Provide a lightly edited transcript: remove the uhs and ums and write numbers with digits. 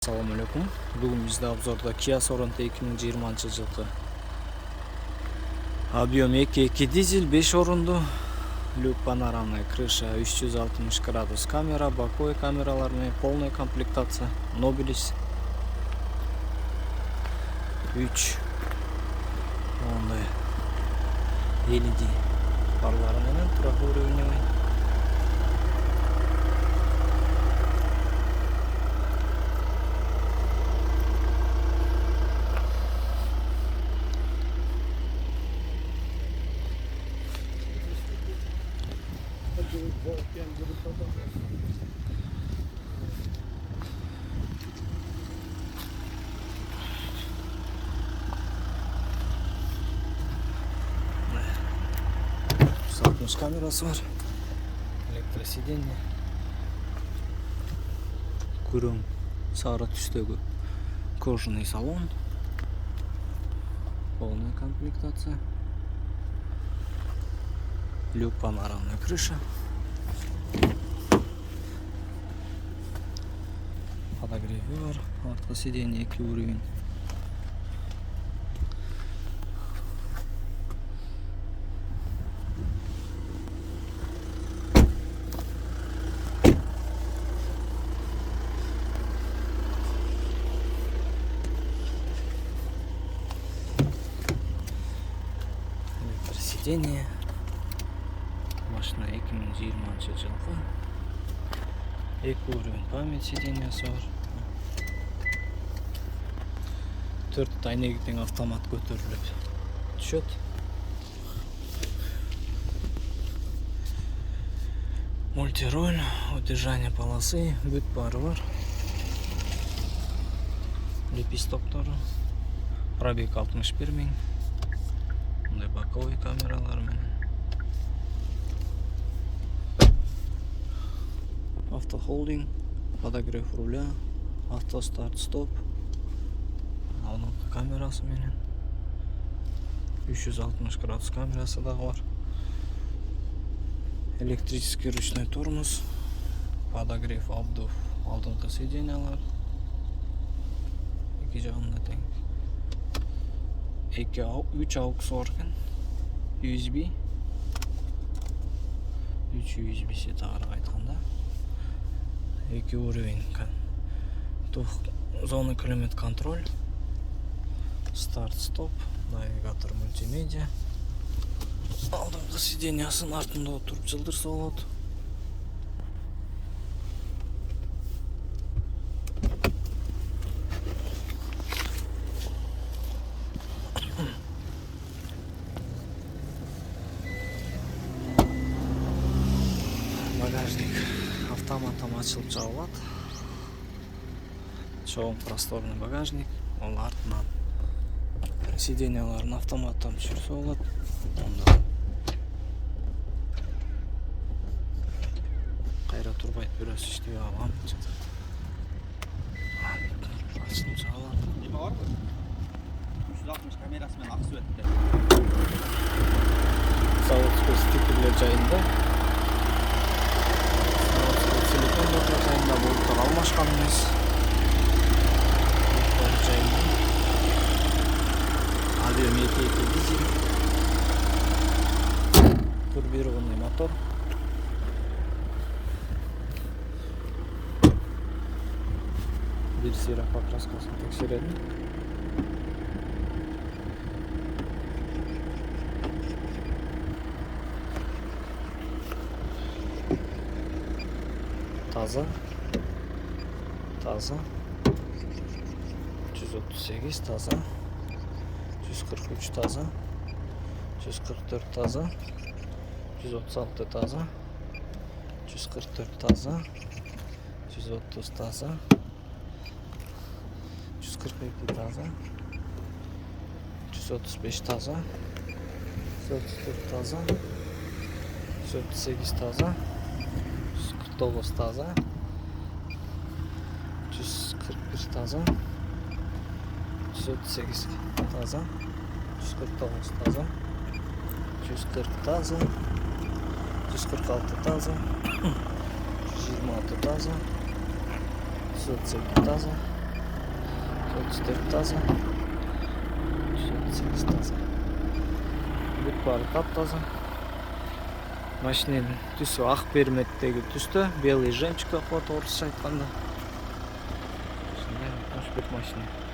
Assalomu alaykum. Bugun bizda obzorda Kia Sorento 2020-жылкы. Объем 2.2 дизель, 5 орунду, люк панорамная крыша, 360 градус камера, боковой камералар менен полная комплектация, Nobilis 3 ондай LED фарлары менен трехуровневый. Сатmış камерасы бар, электросиденье, күрөң сары түстөгү кожаный салон, полная комплектация, люк панорамная крыша, подогревы бар, артқы сиденье 2 уровень. Сиденье, машина 2020-жылкы, 2 уровень память сиденьясы бар, 4 айнегиттен автомат көтөрүлүп түшөт. Мультироль, удержание полосы, бүт бары бар, лепестоктору, пробег 61 000. Боковые камералар менен. Автохолдинг, подогрев руля, автостарт стоп, алдыңкы камерасы менен. 360 градус камерасы дагы бар. Электрический ручной тормоз, подогрев обдув алдыңкы сиденьялар. Эки жагында тең. 3 AUX бар экен, USB, 3 USB-си тагыраак айтканда, 2 уровень зона климат контроль, старт стоп, навигатор мультимедиа, алдыңкы сиденьясын артында отуруп жылдырса болот. Багажник автоматом ачылып жабылат. Чоң просторный багажник. Ол артынан сиденьяларын автоматтан түшүрсө болот. Онда кайра турбайт, бирөөсү иштебей калган. Ачылып жабылат. Неме барбы? 360 камерасы менен ак сүрөттөр. Заводской стикерлер жайында. Жайында болуптар алмашкан эмес. Объем 2.2 дизель. Турбированный мотор. Бир сыйра покраскасын текшередим. Таза, 138 таза, 143 таза, 144 таза, 136 таза, 144 таза, 130 таза, 142 таза, 135 таза, 134 таза, 138 таза, 149 таза, 141 таза, 138 таза, 149 таза, 140 таза, 146 таза, 126 таза, 137 таза, 34 таза. 38 таза. Бүт бары таптаза. Машиненин түсү ак берметтеги түстө, белый жемчуг деп коет орусча айтканда. Ушундай машина.